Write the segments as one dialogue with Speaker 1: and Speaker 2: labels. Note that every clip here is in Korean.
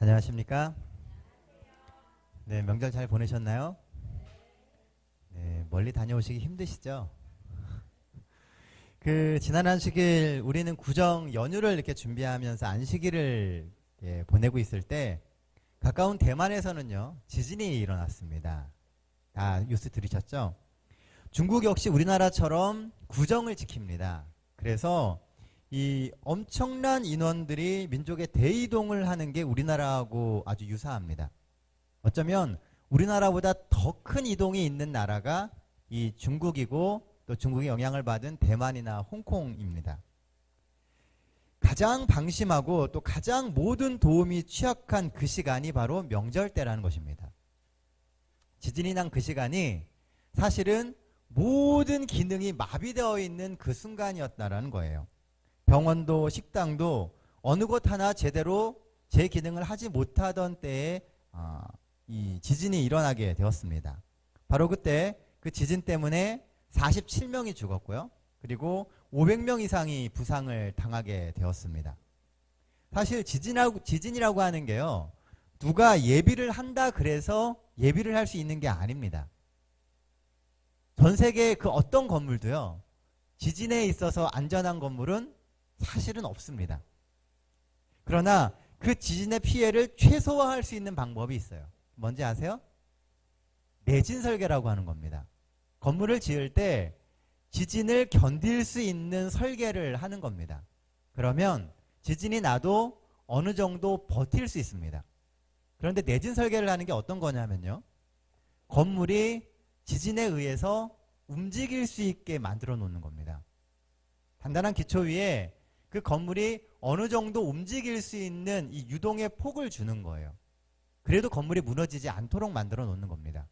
Speaker 1: 안녕하십니까? 네, 명절 잘 보내셨나요? 네, 멀리 다녀오시기 힘드시죠? 지난 안식일 우리는 구정 연휴를 이렇게 준비하면서 안식일을 보내고 있을 때 가까운 대만에서는요, 지진이 일어났습니다. 다 뉴스 들으셨죠? 중국 역시 우리나라처럼 구정을 지킵니다. 그래서 이 엄청난 인원들이 민족의 대이동을 하는 게 우리나라하고 아주 유사합니다. 어쩌면 우리나라보다 더 큰 이동이 있는 나라가 이 중국이고 또 중국의 영향을 받은 대만이나 홍콩입니다. 가장 방심하고 또 가장 모든 도움이 취약한 그 시간이 바로 명절 때라는 것입니다. 지진이 난 그 시간이 사실은 모든 기능이 마비되어 있는 그 순간이었다라는 거예요. 병원도 식당도 어느 곳 하나 제대로 제 기능을 하지 못하던 때에 이 지진이 일어나게 되었습니다. 바로 그때 그 지진 때문에 47명이 죽었고요. 그리고 500명 이상이 부상을 당하게 되었습니다. 사실 지진이라고 하는 게요, 누가 예비를 한다 그래서 예비를 할 수 있는 게 아닙니다. 전 세계 그 어떤 건물도요, 지진에 있어서 안전한 건물은 사실은 없습니다. 그러나 그 지진의 피해를 최소화할 수 있는 방법이 있어요. 뭔지 아세요? 내진 설계라고 하는 겁니다. 건물을 지을 때 지진을 견딜 수 있는 설계를 하는 겁니다. 그러면 지진이 나도 어느 정도 버틸 수 있습니다. 그런데 내진 설계를 하는 게 어떤 거냐면요, 건물이 지진에 의해서 움직일 수 있게 만들어 놓는 겁니다. 단단한 기초 위에 그 건물이 어느 정도 움직일 수 있는 이 유동의 폭을 주는 거예요. 그래도 건물이 무너지지 않도록 만들어 놓는 겁니다.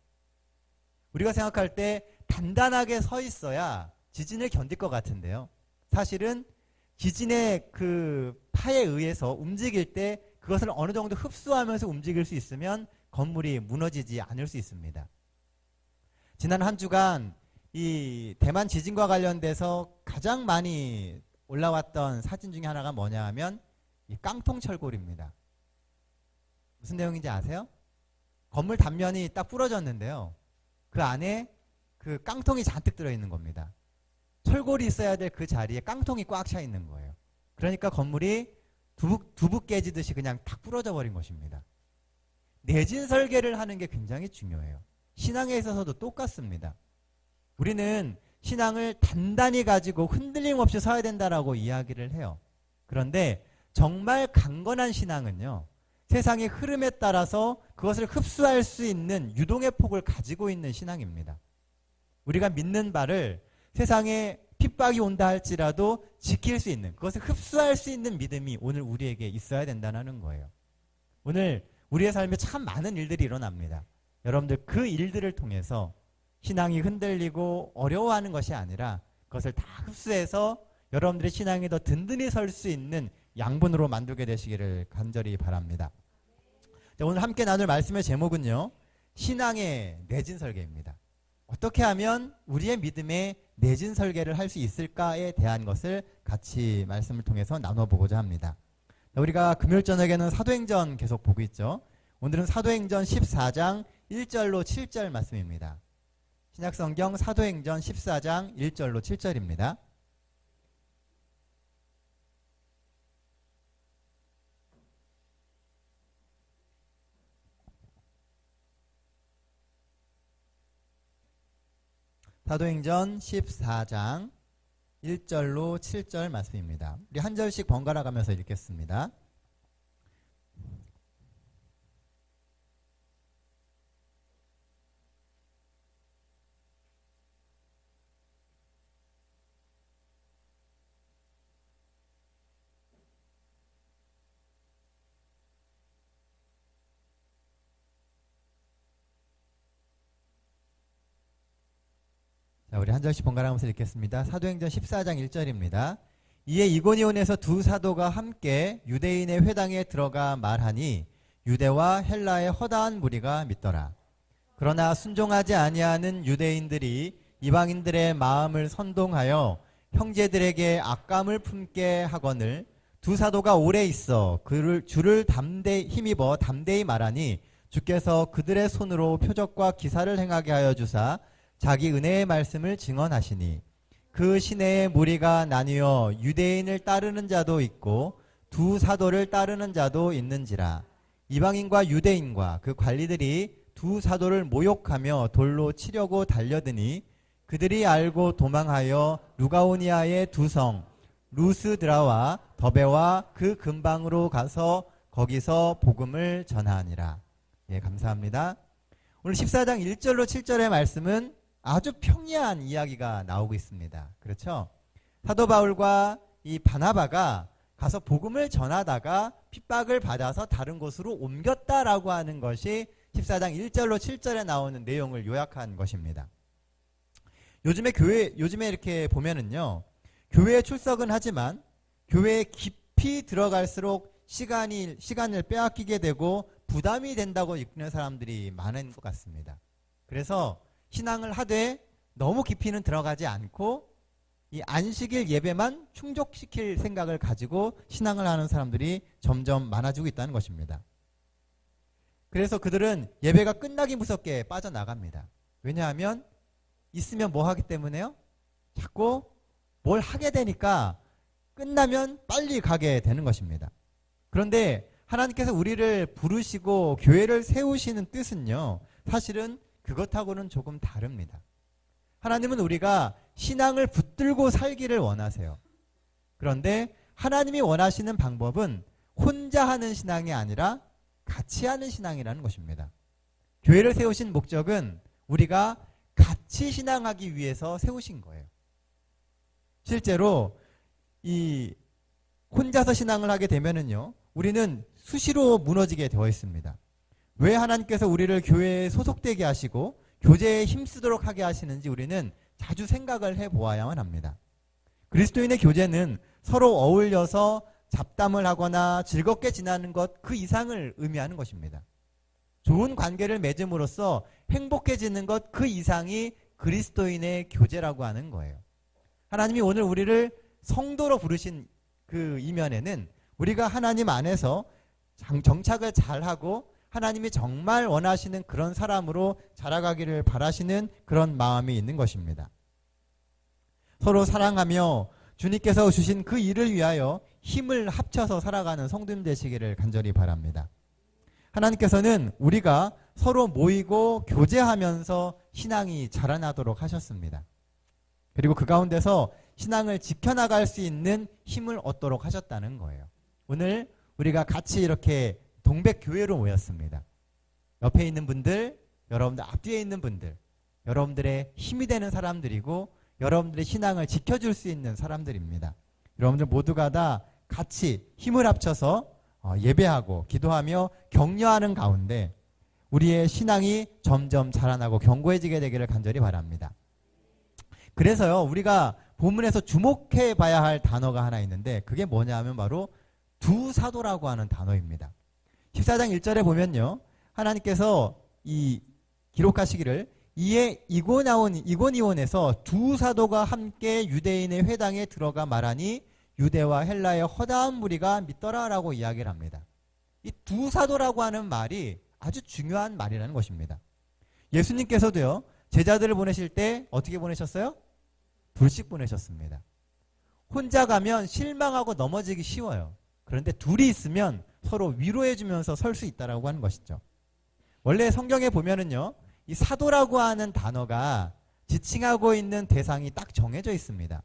Speaker 1: 우리가 생각할 때 단단하게 서 있어야 지진을 견딜 것 같은데요, 사실은 지진의 그 파에 의해서 움직일 때 그것을 어느 정도 흡수하면서 움직일 수 있으면 건물이 무너지지 않을 수 있습니다. 지난 한 주간 이 대만 지진과 관련돼서 가장 많이 올라왔던 사진 중에 하나가 뭐냐 하면 이 깡통 철골입니다. 무슨 내용인지 아세요? 건물 단면이 딱 부러졌는데요, 그 안에 그 깡통이 잔뜩 들어있는 겁니다. 철골이 있어야 될 그 자리에 깡통이 꽉 차 있는 거예요. 그러니까 건물이 두부 깨지듯이 그냥 탁 부러져 버린 것입니다. 내진 설계를 하는 게 굉장히 중요해요. 신앙에 있어서도 똑같습니다. 우리는 신앙을 단단히 가지고 흔들림 없이 서야 된다라고 이야기를 해요. 그런데 정말 강건한 신앙은요, 세상의 흐름에 따라서 그것을 흡수할 수 있는 유동의 폭을 가지고 있는 신앙입니다. 우리가 믿는 바를 세상에 핍박이 온다 할지라도 지킬 수 있는, 그것을 흡수할 수 있는 믿음이 오늘 우리에게 있어야 된다는 거예요. 오늘 우리의 삶에 참 많은 일들이 일어납니다. 여러분들 그 일들을 통해서 신앙이 흔들리고 어려워하는 것이 아니라 그것을 다 흡수해서 여러분들의 신앙이 더 든든히 설 수 있는 양분으로 만들게 되시기를 간절히 바랍니다. 자, 오늘 함께 나눌 말씀의 제목은요, 신앙의 내진 설계입니다. 어떻게 하면 우리의 믿음의 내진 설계를 할 수 있을까에 대한 것을 같이 말씀을 통해서 나눠보고자 합니다. 자, 우리가 금요일 저녁에는 사도행전 계속 보고 있죠. 오늘은 사도행전 14장 1절로 7절 말씀입니다. 신약성경 사도행전 14장 1절로 7절입니다. 사도행전 14장 1절로 7절 말씀입니다. 우리 한 절씩 번갈아 가면서 읽겠습니다. 자, 우리 한 절씩 번갈아가면서 읽겠습니다. 사도행전 14장 1절입니다. 이에 이고니온에서 두 사도가 함께 유대인의 회당에 들어가 말하니 유대와 헬라의 허다한 무리가 믿더라. 그러나 순종하지 아니하는 유대인들이 이방인들의 마음을 선동하여 형제들에게 악감을 품게 하거늘 두 사도가 오래 있어 주를 힘입어 담대히 말하니 주께서 그들의 손으로 표적과 기사를 행하게 하여 주사 자기 은혜의 말씀을 증언하시니 그 시내의 무리가 나뉘어 유대인을 따르는 자도 있고 두 사도를 따르는 자도 있는지라. 이방인과 유대인과 그 관리들이 두 사도를 모욕하며 돌로 치려고 달려드니 그들이 알고 도망하여 루가오니아의 두 성 루스드라와 더베와 그 근방으로 가서 거기서 복음을 전하니라. 예, 감사합니다. 오늘 14장 1절로 7절의 말씀은 아주 평이한 이야기가 나오고 있습니다. 그렇죠? 사도 바울과 이 바나바가 가서 복음을 전하다가 핍박을 받아서 다른 곳으로 옮겼다라고 하는 것이 14장 1절로 7절에 나오는 내용을 요약한 것입니다. 요즘에 이렇게 보면은요, 교회에 출석은 하지만 교회에 깊이 들어갈수록 시간을 빼앗기게 되고 부담이 된다고 느끼는 사람들이 많은 것 같습니다. 그래서 신앙을 하되 너무 깊이는 들어가지 않고 이 안식일 예배만 충족시킬 생각을 가지고 신앙을 하는 사람들이 점점 많아지고 있다는 것입니다. 그래서 그들은 예배가 끝나기 무섭게 빠져나갑니다. 왜냐하면 있으면 뭐 하기 때문에요? 자꾸 뭘 하게 되니까 끝나면 빨리 가게 되는 것입니다. 그런데 하나님께서 우리를 부르시고 교회를 세우시는 뜻은요, 사실은 그것하고는 조금 다릅니다. 하나님은 우리가 신앙을 붙들고 살기를 원하세요. 그런데 하나님이 원하시는 방법은 혼자 하는 신앙이 아니라 같이 하는 신앙이라는 것입니다. 교회를 세우신 목적은 우리가 같이 신앙하기 위해서 세우신 거예요. 실제로 이 혼자서 신앙을 하게 되면은요, 우리는 수시로 무너지게 되어 있습니다. 왜 하나님께서 우리를 교회에 소속되게 하시고 교제에 힘쓰도록 하게 하시는지 우리는 자주 생각을 해보아야만 합니다. 그리스도인의 교제는 서로 어울려서 잡담을 하거나 즐겁게 지나는 것 그 이상을 의미하는 것입니다. 좋은 관계를 맺음으로써 행복해지는 것 그 이상이 그리스도인의 교제라고 하는 거예요. 하나님이 오늘 우리를 성도로 부르신 그 이면에는 우리가 하나님 안에서 정착을 잘하고 하나님이 정말 원하시는 그런 사람으로 자라가기를 바라시는 그런 마음이 있는 것입니다. 서로 사랑하며 주님께서 주신 그 일을 위하여 힘을 합쳐서 살아가는 성도님 되시기를 간절히 바랍니다. 하나님께서는 우리가 서로 모이고 교제하면서 신앙이 자라나도록 하셨습니다. 그리고 그 가운데서 신앙을 지켜나갈 수 있는 힘을 얻도록 하셨다는 거예요. 오늘 우리가 같이 이렇게 동백교회로 모였습니다. 옆에 있는 분들, 여러분들 앞뒤에 있는 분들, 여러분들의 힘이 되는 사람들이고 여러분들의 신앙을 지켜줄 수 있는 사람들입니다. 여러분들 모두가 다 같이 힘을 합쳐서 예배하고 기도하며 격려하는 가운데 우리의 신앙이 점점 자라나고 견고해지게 되기를 간절히 바랍니다. 그래서요, 우리가 본문에서 주목해 봐야 할 단어가 하나 있는데 그게 뭐냐 하면 바로 두 사도라고 하는 단어입니다. 14장 1절에 보면요, 하나님께서 이 기록하시기를 이에 이고니온에서 두 사도가 함께 유대인의 회당에 들어가 말하니 유대와 헬라의 허다한 무리가 믿더라라고 이야기를 합니다. 이 두 사도라고 하는 말이 아주 중요한 말이라는 것입니다. 예수님께서도요, 제자들을 보내실 때 어떻게 보내셨어요? 둘씩 보내셨습니다. 혼자 가면 실망하고 넘어지기 쉬워요. 그런데 둘이 있으면 서로 위로해주면서 설 수 있다라고 하는 것이죠. 원래 성경에 보면은요, 이 사도라고 하는 단어가 지칭하고 있는 대상이 딱 정해져 있습니다.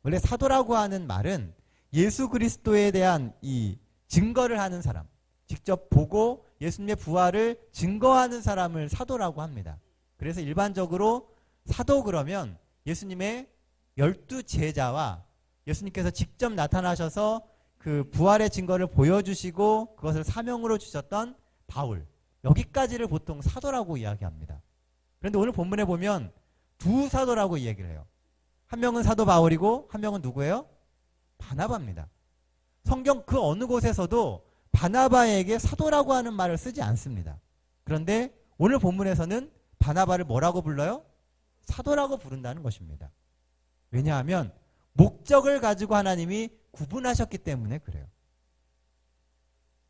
Speaker 1: 원래 사도라고 하는 말은 예수 그리스도에 대한 이 증거를 하는 사람, 직접 보고 예수님의 부활을 증거하는 사람을 사도라고 합니다. 그래서 일반적으로 사도 그러면 예수님의 12제자와 예수님께서 직접 나타나셔서 그 부활의 증거를 보여주시고 그것을 사명으로 주셨던 바울, 여기까지를 보통 사도라고 이야기합니다. 그런데 오늘 본문에 보면 두 사도라고 이야기를 해요. 한 명은 사도 바울이고 한 명은 누구예요? 바나바입니다. 성경 그 어느 곳에서도 바나바에게 사도라고 하는 말을 쓰지 않습니다. 그런데 오늘 본문에서는 바나바를 뭐라고 불러요? 사도라고 부른다는 것입니다. 왜냐하면 목적을 가지고 하나님이 구분하셨기 때문에 그래요.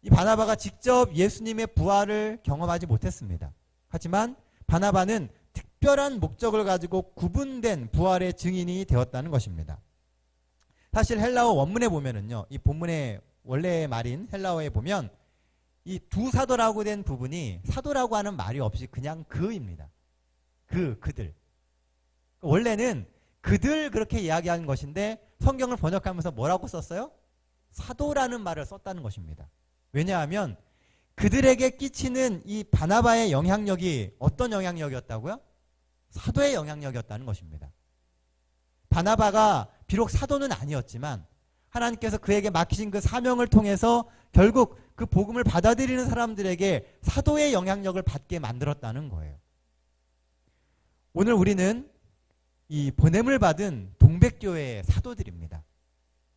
Speaker 1: 이 바나바가 직접 예수님의 부활을 경험하지 못했습니다. 하지만 바나바는 특별한 목적을 가지고 구분된 부활의 증인이 되었다는 것입니다. 사실 헬라어 원문에 보면은요, 이 본문의 원래의 말인 헬라어에 보면 이 두 사도라고 된 부분이 사도라고 하는 말이 없이 그냥 그입니다. 그들. 원래는 그들 그렇게 이야기하는 것인데 성경을 번역하면서 뭐라고 썼어요? 사도라는 말을 썼다는 것입니다. 왜냐하면 그들에게 끼치는 이 바나바의 영향력이 어떤 영향력이었다고요? 사도의 영향력이었다는 것입니다. 바나바가 비록 사도는 아니었지만 하나님께서 그에게 맡기신 그 사명을 통해서 결국 그 복음을 받아들이는 사람들에게 사도의 영향력을 받게 만들었다는 거예요. 오늘 우리는 이 보냄을 받은 동백교회의 사도들입니다.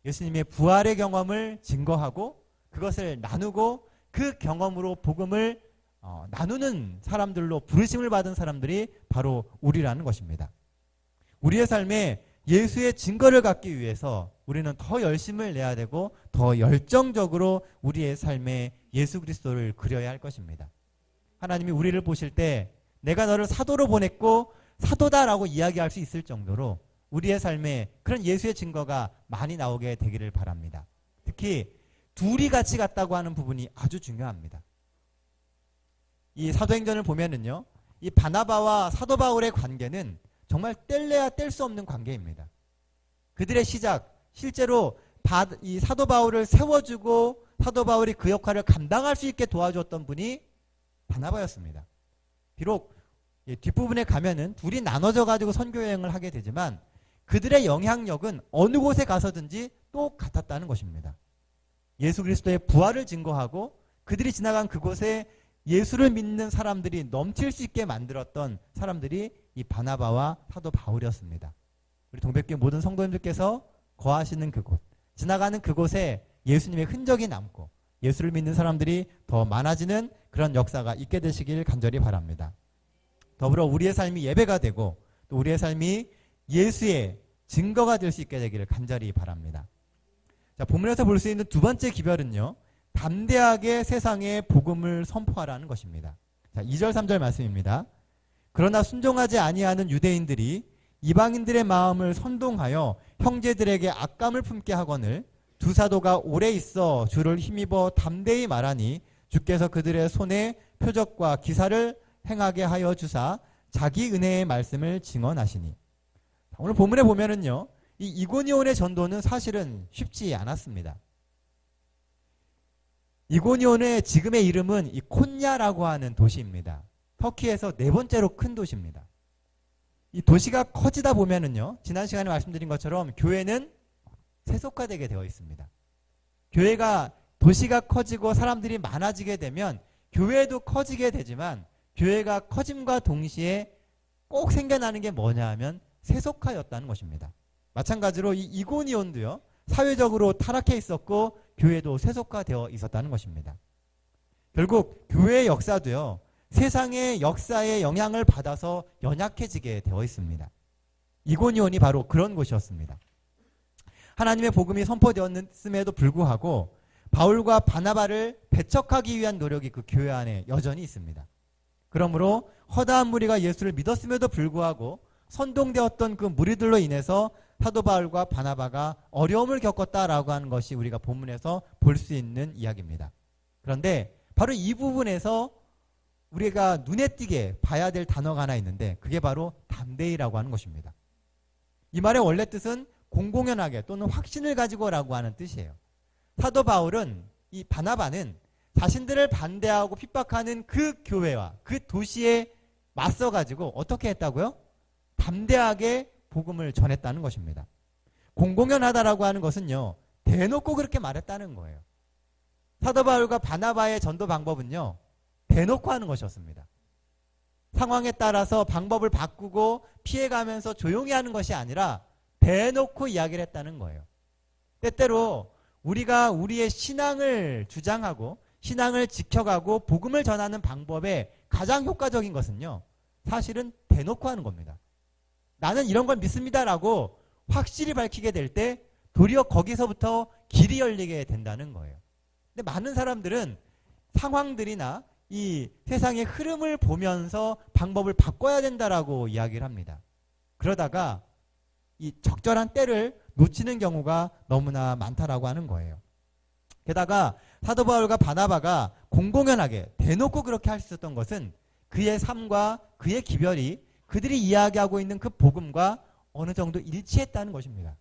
Speaker 1: 예수님의 부활의 경험을 증거하고 그것을 나누고 그 경험으로 복음을 나누는 사람들로 부르심을 받은 사람들이 바로 우리라는 것입니다. 우리의 삶에 예수의 증거를 갖기 위해서 우리는 더 열심을 내야 되고 더 열정적으로 우리의 삶에 예수 그리스도를 그려야 할 것입니다. 하나님이 우리를 보실 때 내가 너를 사도로 보냈고 사도다라고 이야기할 수 있을 정도로 우리의 삶에 그런 예수의 증거가 많이 나오게 되기를 바랍니다. 특히 둘이 같이 갔다고 하는 부분이 아주 중요합니다. 이 사도행전을 보면은요, 이 바나바와 사도 바울의 관계는 정말 뗄래야 뗄 수 없는 관계입니다. 그들의 시작, 실제로 이 사도 바울을 세워주고 사도 바울이 그 역할을 감당할 수 있게 도와줬던 분이 바나바였습니다. 비록 뒷부분에 가면은 둘이 나눠져 가지고 선교 여행을 하게 되지만 그들의 영향력은 어느 곳에 가서든지 똑같았다는 것입니다. 예수 그리스도의 부활을 증거하고 그들이 지나간 그곳에 예수를 믿는 사람들이 넘칠 수 있게 만들었던 사람들이 이 바나바와 사도 바울이었습니다. 우리 동백교회 모든 성도님들께서 거하시는 그곳, 지나가는 그곳에 예수님의 흔적이 남고 예수를 믿는 사람들이 더 많아지는 그런 역사가 있게 되시길 간절히 바랍니다. 더불어 우리의 삶이 예배가 되고 또 우리의 삶이 예수의 증거가 될 수 있게 되기를 간절히 바랍니다. 자, 본문에서 볼 수 있는 두 번째 기별은요, 담대하게 세상에 복음을 선포하라는 것입니다. 자, 2절 3절 말씀입니다. 그러나 순종하지 아니하는 유대인들이 이방인들의 마음을 선동하여 형제들에게 악감을 품게 하거늘 두 사도가 오래 있어 주를 힘입어 담대히 말하니 주께서 그들의 손에 표적과 기사를 행하게 하여 주사 자기 은혜의 말씀을 증언하시니. 오늘 본문에 보면은요, 이 이고니온의 전도는 사실은 쉽지 않았습니다. 이고니온의 지금의 이름은 이 콘야라고 하는 도시입니다. 터키에서 네 번째로 큰 도시입니다. 이 도시가 커지다 보면은요, 지난 시간에 말씀드린 것처럼 교회는 세속화되게 되어 있습니다. 도시가 커지고 사람들이 많아지게 되면 교회도 커지게 되지만 교회가 커짐과 동시에 꼭 생겨나는 게 뭐냐 하면 세속화였다는 것입니다. 마찬가지로 이 이고니온도요, 사회적으로 타락해 있었고 교회도 세속화되어 있었다는 것입니다. 결국 교회의 역사도요, 세상의 역사에 영향을 받아서 연약해지게 되어 있습니다. 이고니온이 바로 그런 곳이었습니다. 하나님의 복음이 선포되었음에도 불구하고 바울과 바나바를 배척하기 위한 노력이 그 교회 안에 여전히 있습니다. 그러므로 허다한 무리가 예수를 믿었음에도 불구하고 선동되었던 그 무리들로 인해서 사도 바울과 바나바가 어려움을 겪었다라고 하는 것이 우리가 본문에서 볼 수 있는 이야기입니다. 그런데 바로 이 부분에서 우리가 눈에 띄게 봐야 될 단어가 하나 있는데 그게 바로 담대히라고 하는 것입니다. 이 말의 원래 뜻은 공공연하게 또는 확신을 가지고라고 하는 뜻이에요. 사도 바울은, 이 바나바는 자신들을 반대하고 핍박하는 그 교회와 그 도시에 맞서가지고 어떻게 했다고요? 담대하게 복음을 전했다는 것입니다. 공공연하다라고 하는 것은요, 대놓고 그렇게 말했다는 거예요. 사도 바울과 바나바의 전도 방법은요, 대놓고 하는 것이었습니다. 상황에 따라서 방법을 바꾸고 피해가면서 조용히 하는 것이 아니라 대놓고 이야기를 했다는 거예요. 때때로 우리가 우리의 신앙을 주장하고 신앙을 지켜가고 복음을 전하는 방법의 가장 효과적인 것은요, 사실은 대놓고 하는 겁니다. 나는 이런 걸 믿습니다라고 확실히 밝히게 될 때 도리어 거기서부터 길이 열리게 된다는 거예요. 근데 많은 사람들은 상황들이나 이 세상의 흐름을 보면서 방법을 바꿔야 된다라고 이야기를 합니다. 그러다가 이 적절한 때를 놓치는 경우가 너무나 많다라고 하는 거예요. 게다가 사도 바울과 바나바가 공공연하게 대놓고 그렇게 할 수 있었던 것은 그의 삶과 그의 기별이 그들이 이야기하고 있는 그 복음과 어느 정도 일치했다는 것입니다.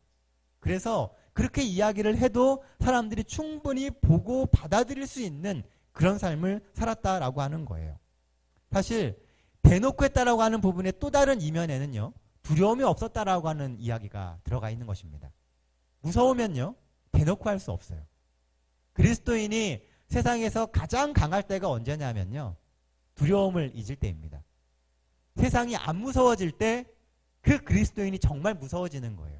Speaker 1: 그래서 그렇게 이야기를 해도 사람들이 충분히 보고 받아들일 수 있는 그런 삶을 살았다라고 하는 거예요. 사실 대놓고 했다라고 하는 부분의 또 다른 이면에는요, 두려움이 없었다라고 하는 이야기가 들어가 있는 것입니다. 무서우면요, 대놓고 할 수 없어요. 그리스도인이 세상에서 가장 강할 때가 언제냐면요, 두려움을 잊을 때입니다. 세상이 안 무서워질 때 그 그리스도인이 정말 무서워지는 거예요.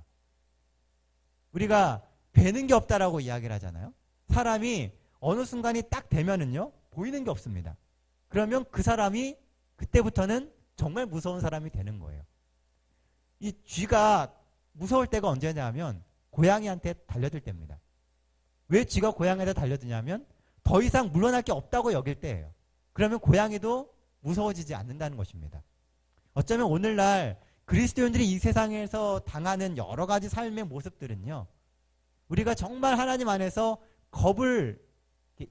Speaker 1: 우리가 뵈는 게 없다라고 이야기를 하잖아요. 사람이 어느 순간이 딱 되면은요, 보이는 게 없습니다. 그러면 그 사람이 그때부터는 정말 무서운 사람이 되는 거예요. 이 쥐가 무서울 때가 언제냐면 고양이한테 달려들 때입니다. 왜 쥐가 고양이한테 달려드냐면 더 이상 물러날 게 없다고 여길 때예요. 그러면 고양이도 무서워지지 않는다는 것입니다. 어쩌면 오늘날 그리스도인들이 이 세상에서 당하는 여러 가지 삶의 모습들은요, 우리가 정말 하나님 안에서 겁을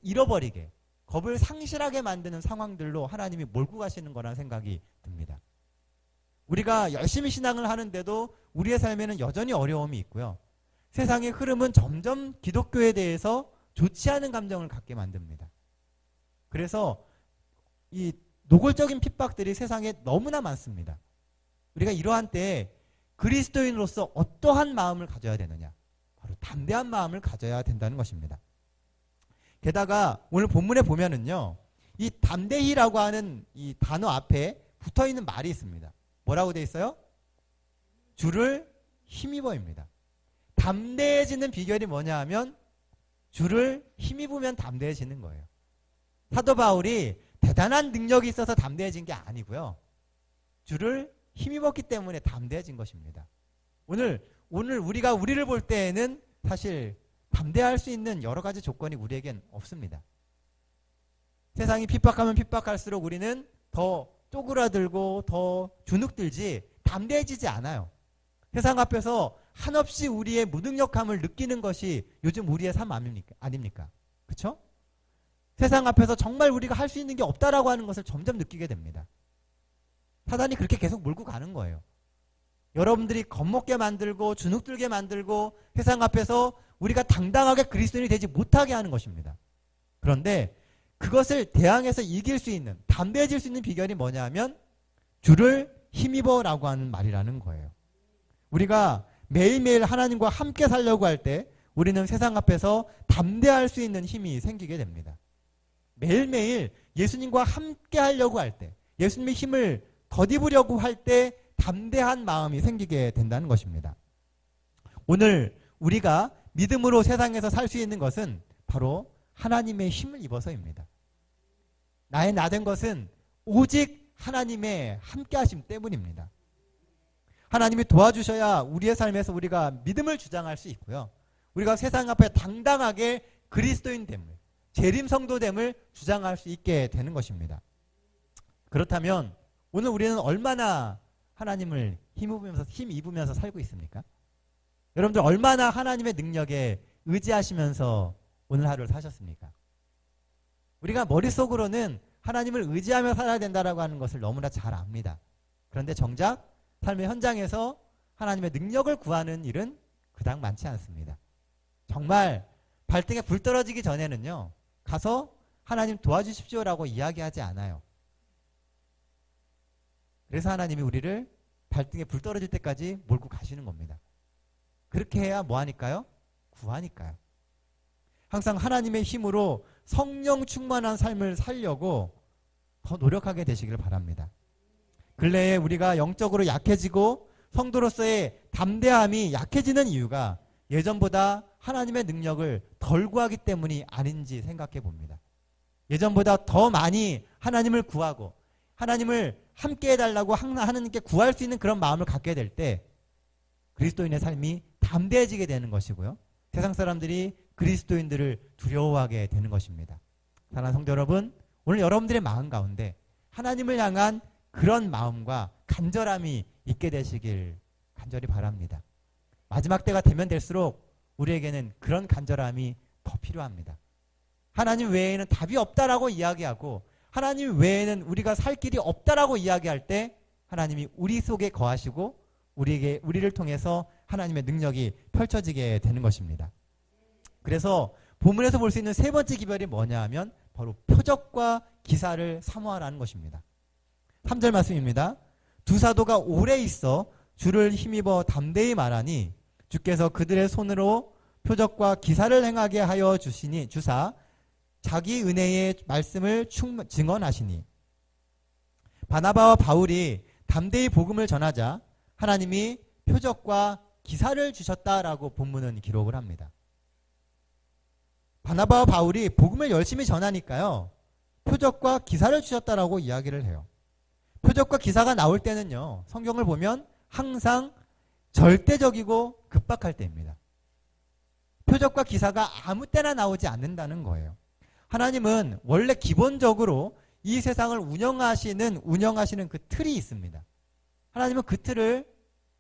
Speaker 1: 잃어버리게, 겁을 상실하게 만드는 상황들로 하나님이 몰고 가시는 거라는 생각이 듭니다. 우리가 열심히 신앙을 하는데도 우리의 삶에는 여전히 어려움이 있고요. 세상의 흐름은 점점 기독교에 대해서 좋지 않은 감정을 갖게 만듭니다. 그래서 이 노골적인 핍박들이 세상에 너무나 많습니다. 우리가 이러한 때에 그리스도인으로서 어떠한 마음을 가져야 되느냐? 바로 담대한 마음을 가져야 된다는 것입니다. 게다가 오늘 본문에 보면은요, 이 담대히라고 하는 이 단어 앞에 붙어있는 말이 있습니다. 뭐라고 돼 있어요? 주를 힘입어입니다. 담대해지는 비결이 뭐냐 하면 주를 힘입으면 담대해지는 거예요. 사도 바울이 대단한 능력이 있어서 담대해진 게 아니고요, 주를 힘입었기 때문에 담대해진 것입니다. 오늘 우리를 볼 때에는 사실 담대할 수 있는 여러 가지 조건이 우리에겐 없습니다. 세상이 핍박하면 핍박할수록 우리는 더 쪼그라들고 더 주눅들지 담대해지지 않아요. 세상 앞에서 한없이 우리의 무능력함을 느끼는 것이 요즘 우리의 삶 아닙니까? 그렇죠? 세상 앞에서 정말 우리가 할 수 있는 게 없다라고 하는 것을 점점 느끼게 됩니다. 사단이 그렇게 계속 몰고 가는 거예요. 여러분들이 겁먹게 만들고 주눅들게 만들고 세상 앞에서 우리가 당당하게 그리스도인이 되지 못하게 하는 것입니다. 그런데 그것을 대항해서 이길 수 있는, 담대해질 수 있는 비결이 뭐냐 하면 주를 힘입어라고 하는 말이라는 거예요. 우리가 매일매일 하나님과 함께 살려고 할 때 우리는 세상 앞에서 담대할 수 있는 힘이 생기게 됩니다. 매일매일 예수님과 함께 하려고 할 때, 예수님의 힘을 덧입으려고 할 때 담대한 마음이 생기게 된다는 것입니다. 오늘 우리가 믿음으로 세상에서 살 수 있는 것은 바로 하나님의 힘을 입어서입니다. 나의 나된 것은 오직 하나님의 함께하심 때문입니다. 하나님이 도와주셔야 우리의 삶에서 우리가 믿음을 주장할 수 있고요, 우리가 세상 앞에 당당하게 그리스도인됨을, 재림성도됨을 주장할 수 있게 되는 것입니다. 그렇다면 오늘 우리는 얼마나 하나님을 힘입으면서 살고 있습니까? 여러분들 얼마나 하나님의 능력에 의지하시면서 오늘 하루를 사셨습니까? 우리가 머릿속으로는 하나님을 의지하며 살아야 된다라고 하는 것을 너무나 잘 압니다. 그런데 정작 삶의 현장에서 하나님의 능력을 구하는 일은 그닥 많지 않습니다. 정말 발등에 불 떨어지기 전에는요, 가서 하나님 도와주십시오라고 이야기하지 않아요. 그래서 하나님이 우리를 발등에 불 떨어질 때까지 몰고 가시는 겁니다. 그렇게 해야 뭐 하니까요? 구하니까요. 항상 하나님의 힘으로 성령 충만한 삶을 살려고 더 노력하게 되시기를 바랍니다. 근래에 우리가 영적으로 약해지고 성도로서의 담대함이 약해지는 이유가 예전보다 하나님의 능력을 덜 구하기 때문이 아닌지 생각해 봅니다. 예전보다 더 많이 하나님을 구하고 하나님을 함께 해달라고 하나님께 구할 수 있는 그런 마음을 갖게 될 때 그리스도인의 삶이 담대해지게 되는 것이고요. 세상 사람들이 그리스도인들을 두려워하게 되는 것입니다. 사랑하는 성도 여러분, 오늘 여러분들의 마음 가운데 하나님을 향한 그런 마음과 간절함이 있게 되시길 간절히 바랍니다. 마지막 때가 되면 될수록 우리에게는 그런 간절함이 더 필요합니다. 하나님 외에는 답이 없다라고 이야기하고 하나님 외에는 우리가 살 길이 없다라고 이야기할 때 하나님이 우리 속에 거하시고 우리를 통해서 하나님의 능력이 펼쳐지게 되는 것입니다. 그래서 본문에서 볼 수 있는 세 번째 기별이 뭐냐 하면 바로 표적과 기사를 사모하라는 것입니다. 3절 말씀입니다. 두 사도가 오래 있어 주를 힘입어 담대히 말하니 주께서 그들의 손으로 표적과 기사를 행하게 하여 주사 자기 은혜의 말씀을 증언하시니 바나바와 바울이 담대히 복음을 전하자 하나님이 표적과 기사를 주셨다라고 본문은 기록을 합니다. 바나바와 바울이 복음을 열심히 전하니까요. 표적과 기사를 주셨다라고 이야기를 해요. 표적과 기사가 나올 때는요. 성경을 보면 항상 절대적이고 급박할 때입니다. 표적과 기사가 아무 때나 나오지 않는다는 거예요. 하나님은 원래 기본적으로 이 세상을 운영하시는 그 틀이 있습니다. 하나님은 그 틀을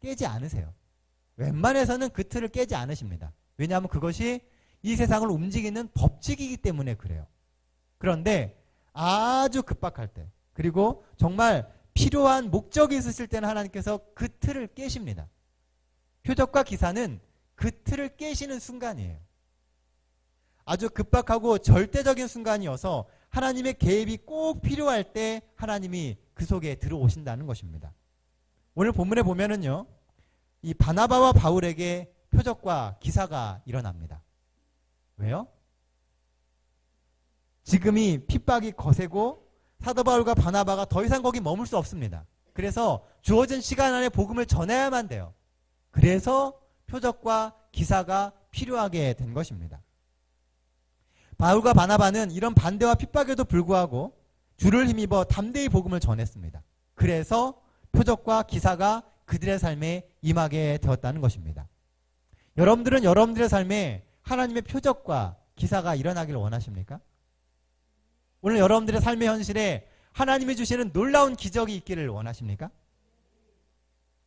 Speaker 1: 깨지 않으세요. 웬만해서는 그 틀을 깨지 않으십니다. 왜냐하면 그것이 이 세상을 움직이는 법칙이기 때문에 그래요. 그런데 아주 급박할 때 그리고 정말 필요한 목적이 있으실 때는 하나님께서 그 틀을 깨십니다. 표적과 기사는 그 틀을 깨시는 순간이에요. 아주 급박하고 절대적인 순간이어서 하나님의 개입이 꼭 필요할 때 하나님이 그 속에 들어오신다는 것입니다. 오늘 본문에 보면은요, 이 바나바와 바울에게 표적과 기사가 일어납니다. 왜요? 지금이 핍박이 거세고 사도 바울과 바나바가 더 이상 거기 머물 수 없습니다. 그래서 주어진 시간 안에 복음을 전해야만 돼요. 그래서 표적과 기사가 필요하게 된 것입니다. 바울과 바나바는 이런 반대와 핍박에도 불구하고 주를 힘입어 담대히 복음을 전했습니다. 그래서 표적과 기사가 그들의 삶에 임하게 되었다는 것입니다. 여러분들은 여러분들의 삶에 하나님의 표적과 기사가 일어나기를 원하십니까? 오늘 여러분들의 삶의 현실에 하나님이 주시는 놀라운 기적이 있기를 원하십니까?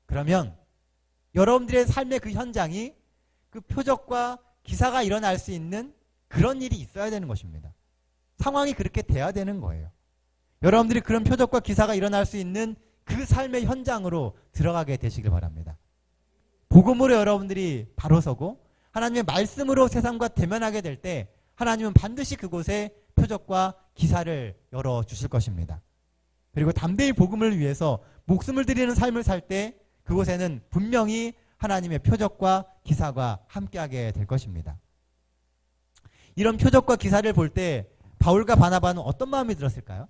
Speaker 1: 그러면 여러분들의 삶의 그 현장이 그 표적과 기사가 일어날 수 있는 그런 일이 있어야 되는 것입니다. 상황이 그렇게 돼야 되는 거예요. 여러분들이 그런 표적과 기사가 일어날 수 있는 그 삶의 현장으로 들어가게 되시길 바랍니다. 복음으로 여러분들이 바로 서고 하나님의 말씀으로 세상과 대면하게 될 때 하나님은 반드시 그곳에 표적과 기사를 열어주실 것입니다. 그리고 담대히 복음을 위해서 목숨을 드리는 삶을 살 때 그곳에는 분명히 하나님의 표적과 기사가 함께하게 될 것입니다. 이런 표적과 기사를 볼 때 바울과 바나바는 어떤 마음이 들었을까요?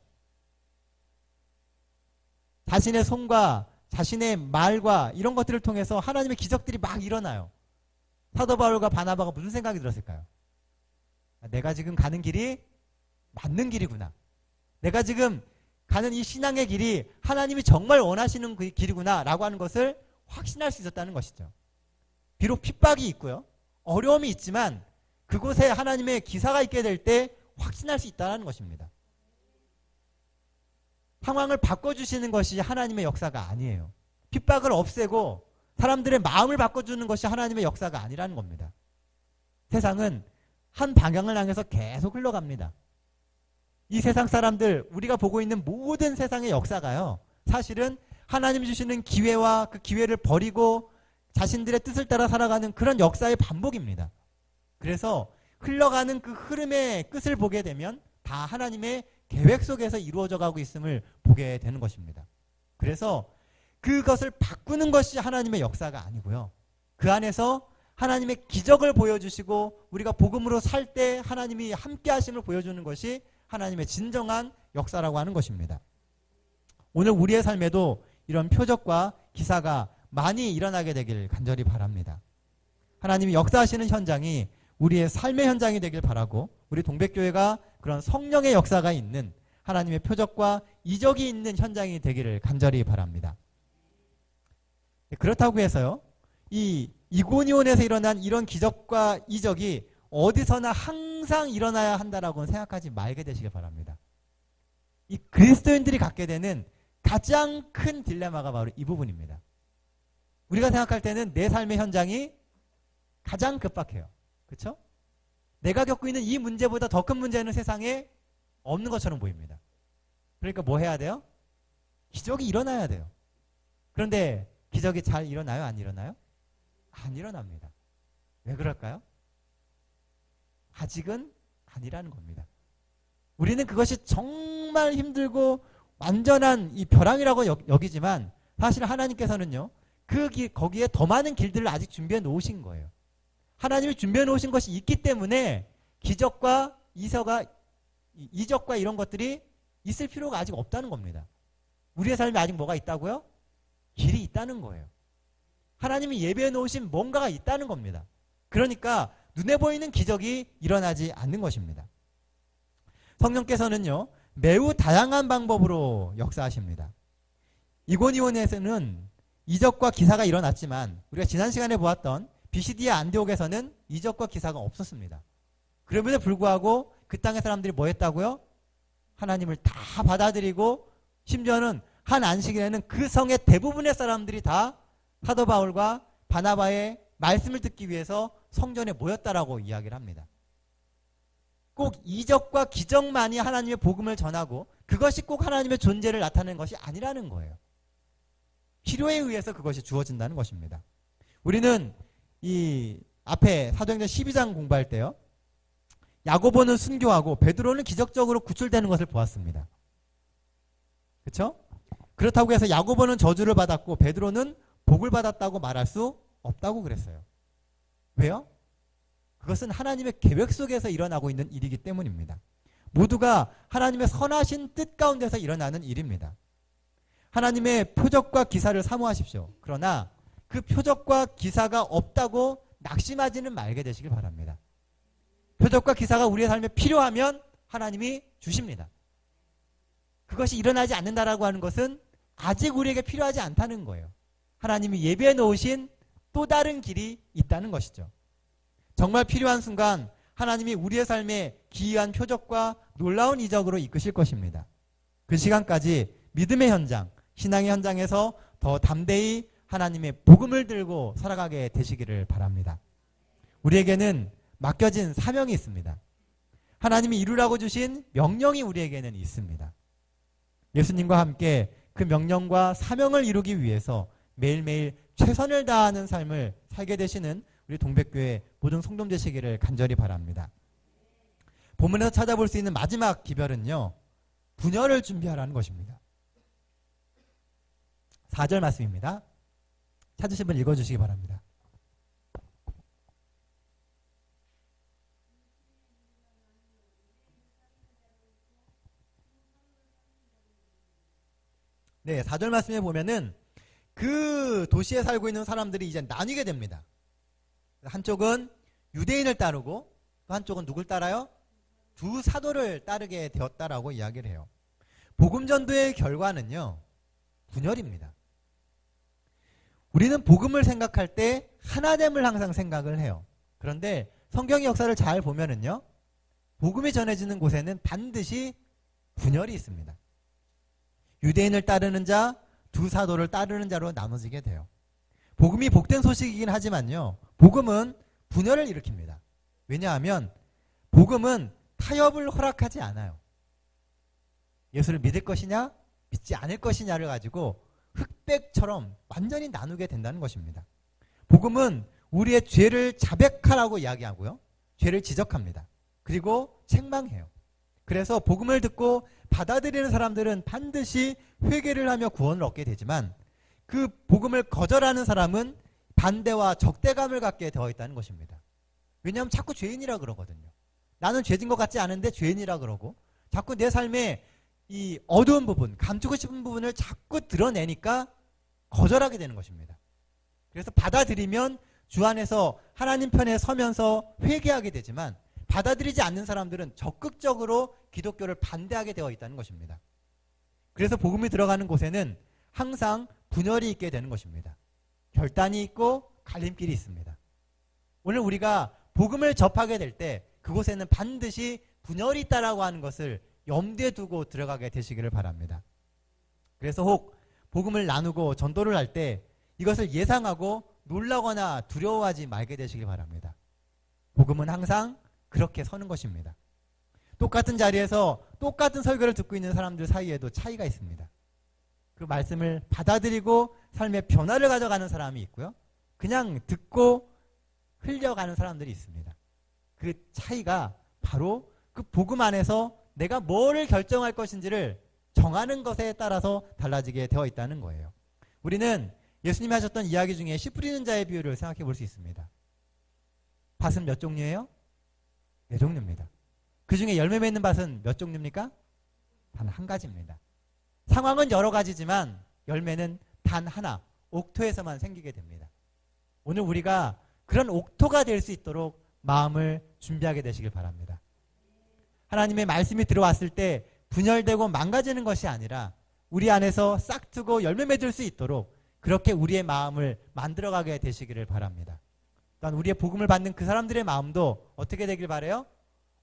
Speaker 1: 자신의 손과 자신의 말과 이런 것들을 통해서 하나님의 기적들이 막 일어나요. 사도 바울과 바나바가 무슨 생각이 들었을까요? 내가 지금 가는 길이 맞는 길이구나. 내가 지금 가는 이 신앙의 길이 하나님이 정말 원하시는 그 길이구나 라고 하는 것을 확신할 수 있었다는 것이죠. 비록 핍박이 있고요. 어려움이 있지만 그곳에 하나님의 기사가 있게 될 때 확신할 수 있다는 것입니다. 상황을 바꿔주시는 것이 하나님의 역사가 아니에요. 핍박을 없애고 사람들의 마음을 바꿔주는 것이 하나님의 역사가 아니라는 겁니다. 세상은 한 방향을 향해서 계속 흘러갑니다. 이 세상 사람들, 우리가 보고 있는 모든 세상의 역사가요. 사실은 하나님이 주시는 기회와 그 기회를 버리고 자신들의 뜻을 따라 살아가는 그런 역사의 반복입니다. 그래서 흘러가는 그 흐름의 끝을 보게 되면 다 하나님의 계획 속에서 이루어져 가고 있음을 보게 되는 것입니다. 그래서 그것을 바꾸는 것이 하나님의 역사가 아니고요. 그 안에서 하나님의 기적을 보여주시고 우리가 복음으로 살 때 하나님이 함께 하심을 보여주는 것이 하나님의 진정한 역사라고 하는 것입니다. 오늘 우리의 삶에도 이런 표적과 기사가 많이 일어나게 되길 간절히 바랍니다. 하나님이 역사하시는 현장이 우리의 삶의 현장이 되길 바라고 우리 동백교회가 그런 성령의 역사가 있는 하나님의 표적과 이적이 있는 현장이 되기를 간절히 바랍니다. 그렇다고 해서요. 이 이고니온에서 일어난 이런 기적과 이적이 어디서나 항상 일어나야 한다라고는 생각하지 말게 되시길 바랍니다. 이 그리스도인들이 갖게 되는 가장 큰 딜레마가 바로 이 부분입니다. 우리가 생각할 때는 내 삶의 현장이 가장 급박해요. 그렇죠? 내가 겪고 있는 이 문제보다 더 큰 문제는 세상에 없는 것처럼 보입니다. 그러니까 뭐 해야 돼요? 기적이 일어나야 돼요. 그런데 기적이 잘 일어나요? 안 일어나요? 안 일어납니다. 왜 그럴까요? 아직은 아니라는 겁니다. 우리는 그것이 정말 힘들고 완전한 이 벼랑이라고 여기지만 사실 하나님께서는요, 거기에 더 많은 길들을 아직 준비해 놓으신 거예요. 하나님이 준비해 놓으신 것이 있기 때문에 기적과 이적과 이런 것들이 있을 필요가 아직 없다는 겁니다. 우리의 삶에 아직 뭐가 있다고요? 길이 있다는 거예요. 하나님이 예배해 놓으신 뭔가가 있다는 겁니다. 그러니까 눈에 보이는 기적이 일어나지 않는 것입니다. 성령께서는요, 매우 다양한 방법으로 역사하십니다. 이고니온에서는 이적과 기사가 일어났지만 우리가 지난 시간에 보았던 비시디아 안디옥에서는 이적과 기사가 없었습니다. 그럼에도 불구하고 그 땅의 사람들이 뭐 했다고요? 하나님을 다 받아들이고 심지어는 한 안식일에는 그 성의 대부분의 사람들이 다 사도 바울과 바나바의 말씀을 듣기 위해서 성전에 모였다라고 이야기를 합니다. 꼭 이적과 기적만이 하나님의 복음을 전하고 그것이 꼭 하나님의 존재를 나타내는 것이 아니라는 거예요. 필요에 의해서 그것이 주어진다는 것입니다. 우리는 이 앞에 사도행전 12장 공부할 때요, 야고보는 순교하고 베드로는 기적적으로 구출되는 것을 보았습니다. 그렇죠? 그렇다고 해서 야고보는 저주를 받았고 베드로는 복을 받았다고 말할 수 없다고 그랬어요. 왜요? 그것은 하나님의 계획 속에서 일어나고 있는 일이기 때문입니다. 모두가 하나님의 선하신 뜻 가운데서 일어나는 일입니다. 하나님의 표적과 기사를 사모하십시오. 그러나 그 표적과 기사가 없다고 낙심하지는 말게 되시길 바랍니다. 표적과 기사가 우리의 삶에 필요하면 하나님이 주십니다. 그것이 일어나지 않는다라고 하는 것은 아직 우리에게 필요하지 않다는 거예요. 하나님이 예비해 놓으신 또 다른 길이 있다는 것이죠. 정말 필요한 순간 하나님이 우리의 삶에 기이한 표적과 놀라운 이적으로 이끄실 것입니다. 그 시간까지 믿음의 현장, 신앙의 현장에서 더 담대히 하나님의 복음을 들고 살아가게 되시기를 바랍니다. 우리에게는 맡겨진 사명이 있습니다. 하나님이 이루라고 주신 명령이 우리에게는 있습니다. 예수님과 함께 그 명령과 사명을 이루기 위해서 매일매일 최선을 다하는 삶을 살게 되시는 우리 동백교회 모든 성도님 되시기를 간절히 바랍니다. 본문에서 찾아볼 수 있는 마지막 기별은요, 분열을 준비하라는 것입니다. 4절 말씀입니다. 찾으신 분 읽어주시기 바랍니다. 네, 4절 말씀에 보면은 그 도시에 살고 있는 사람들이 이제 나뉘게 됩니다. 한쪽은 유대인을 따르고 또 한쪽은 누굴 따라요? 두 사도를 따르게 되었다라고 이야기를 해요. 복음 전도의 결과는요, 분열입니다. 우리는 복음을 생각할 때 하나됨을 항상 생각을 해요. 그런데 성경의 역사를 잘 보면은요, 복음이 전해지는 곳에는 반드시 분열이 있습니다. 유대인을 따르는 자, 두 사도를 따르는 자로 나눠지게 돼요. 복음이 복된 소식이긴 하지만요, 복음은 분열을 일으킵니다. 왜냐하면 복음은 타협을 허락하지 않아요. 예수를 믿을 것이냐 믿지 않을 것이냐를 가지고 흑백처럼 완전히 나누게 된다는 것입니다. 복음은 우리의 죄를 자백하라고 이야기하고요, 죄를 지적합니다. 그리고 책망해요. 그래서 복음을 듣고 받아들이는 사람들은 반드시 회개를 하며 구원을 얻게 되지만 그 복음을 거절하는 사람은 반대와 적대감을 갖게 되어 있다는 것입니다. 왜냐하면 자꾸 죄인이라 그러거든요. 나는 죄진 것 같지 않은데 죄인이라 그러고 자꾸 내 삶에 이 어두운 부분, 감추고 싶은 부분을 자꾸 드러내니까 거절하게 되는 것입니다. 그래서 받아들이면 주 안에서 하나님 편에 서면서 회개하게 되지만 받아들이지 않는 사람들은 적극적으로 기독교를 반대하게 되어 있다는 것입니다. 그래서 복음이 들어가는 곳에는 항상 분열이 있게 되는 것입니다. 결단이 있고 갈림길이 있습니다. 오늘 우리가 복음을 접하게 될 때 그곳에는 반드시 분열이 있다라고 하는 것을 염두에 두고 들어가게 되시기를 바랍니다. 그래서 혹 복음을 나누고 전도를 할 때 이것을 예상하고 놀라거나 두려워하지 말게 되시길 바랍니다. 복음은 항상 그렇게 서는 것입니다. 똑같은 자리에서 똑같은 설교를 듣고 있는 사람들 사이에도 차이가 있습니다. 그 말씀을 받아들이고 삶의 변화를 가져가는 사람이 있고요. 그냥 듣고 흘려가는 사람들이 있습니다. 그 차이가 바로 그 복음 안에서 내가 뭐를 결정할 것인지를 정하는 것에 따라서 달라지게 되어 있다는 거예요. 우리는 예수님이 하셨던 이야기 중에 씨 뿌리는 자의 비유를 생각해 볼 수 있습니다. 밭은 몇 종류예요? 4종류입니다. 그 중에 열매 맺는 밭은 몇 종류입니까? 단 한 가지입니다. 상황은 여러 가지지만 열매는 단 하나, 옥토에서만 생기게 됩니다. 오늘 우리가 그런 옥토가 될 수 있도록 마음을 준비하게 되시길 바랍니다. 하나님의 말씀이 들어왔을 때 분열되고 망가지는 것이 아니라 우리 안에서 싹트고 열매 맺을 수 있도록 그렇게 우리의 마음을 만들어가게 되시기를 바랍니다. 또한 우리의 복음을 받는 그 사람들의 마음도 어떻게 되길 바라요?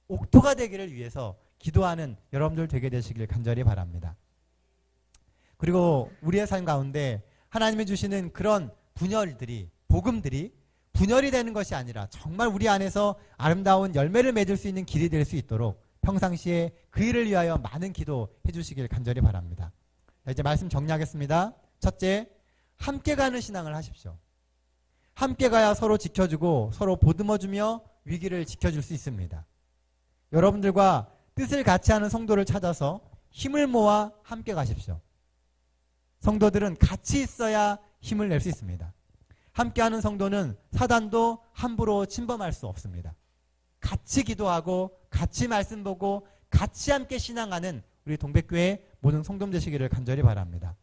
Speaker 1: 옥토가 되기를 위해서 기도하는 여러분들 되게 되시길 간절히 바랍니다. 그리고 우리의 삶 가운데 하나님이 주시는 그런 분열들이, 복음들이 분열이 되는 것이 아니라 정말 우리 안에서 아름다운 열매를 맺을 수 있는 길이 될 수 있도록 평상시에 그 일을 위하여 많은 기도해 주시길 간절히 바랍니다. 자, 이제 말씀 정리하겠습니다. 첫째, 함께 가는 신앙을 하십시오. 함께 가야 서로 지켜주고 서로 보듬어주며 위기를 지켜줄 수 있습니다. 여러분들과 뜻을 같이 하는 성도를 찾아서 힘을 모아 함께 가십시오. 성도들은 같이 있어야 힘을 낼 수 있습니다. 함께하는 성도는 사단도 함부로 침범할 수 없습니다. 같이 기도하고 같이 말씀 보고 같이 함께 신앙하는 우리 동백교회 모든 성도 되시기를 간절히 바랍니다.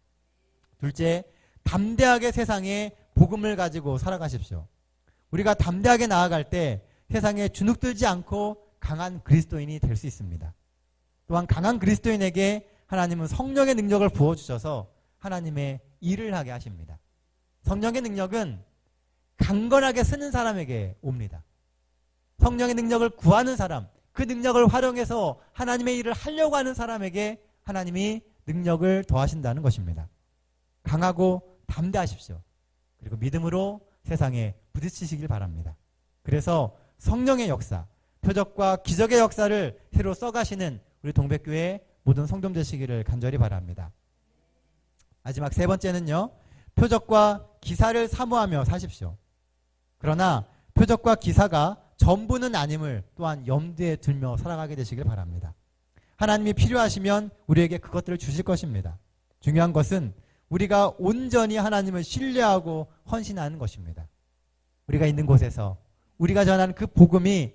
Speaker 1: 둘째, 담대하게 세상에 복음을 가지고 살아가십시오. 우리가 담대하게 나아갈 때 세상에 주눅들지 않고 강한 그리스도인이 될 수 있습니다. 또한 강한 그리스도인에게 하나님은 성령의 능력을 부어주셔서 하나님의 일을 하게 하십니다. 성령의 능력은 강건하게 쓰는 사람에게 옵니다. 성령의 능력을 구하는 사람, 그 능력을 활용해서 하나님의 일을 하려고 하는 사람에게 하나님이 능력을 더하신다는 것입니다. 강하고 담대하십시오. 그리고 믿음으로 세상에 부딪히시길 바랍니다. 그래서 성령의 역사, 표적과 기적의 역사를 새로 써가시는 우리 동백교회 모든 성도 되시기를 간절히 바랍니다. 마지막 세 번째는요, 표적과 기사를 사모하며 사십시오. 그러나 표적과 기사가 전부는 아님을 또한 염두에 들며 살아가게 되시길 바랍니다. 하나님이 필요하시면 우리에게 그것들을 주실 것입니다. 중요한 것은 우리가 온전히 하나님을 신뢰하고 헌신하는 것입니다. 우리가 있는 곳에서 우리가 전하는 그 복음이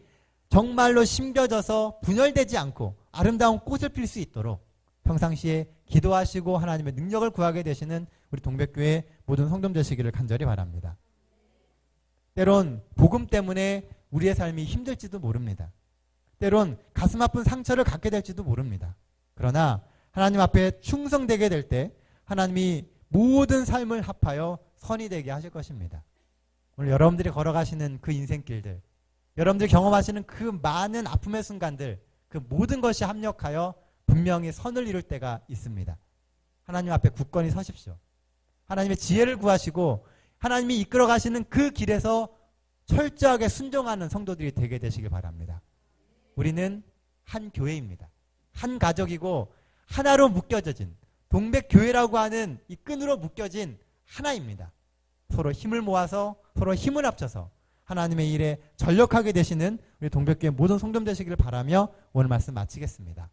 Speaker 1: 정말로 심겨져서 분열되지 않고 아름다운 꽃을 필 수 있도록 평상시에 기도하시고 하나님의 능력을 구하게 되시는 우리 동백교회 모든 성도 되시기를 간절히 바랍니다. 때론 복음 때문에 우리의 삶이 힘들지도 모릅니다. 때론 가슴 아픈 상처를 갖게 될지도 모릅니다. 그러나 하나님 앞에 충성되게 될 때 하나님이 모든 삶을 합하여 선이 되게 하실 것입니다. 오늘 여러분들이 걸어가시는 그 인생길들, 여러분들이 경험하시는 그 많은 아픔의 순간들, 그 모든 것이 합력하여 분명히 선을 이룰 때가 있습니다. 하나님 앞에 굳건히 서십시오. 하나님의 지혜를 구하시고 하나님이 이끌어 가시는 그 길에서 철저하게 순종하는 성도들이 되게 되시길 바랍니다. 우리는 한 교회입니다. 한 가족이고 하나로 묶여진 동백교회라고 하는 이 끈으로 묶여진 하나입니다. 서로 힘을 모아서 서로 힘을 합쳐서 하나님의 일에 전력하게 되시는 우리 동백교회 모든 성도 되시기를 바라며 오늘 말씀 마치겠습니다.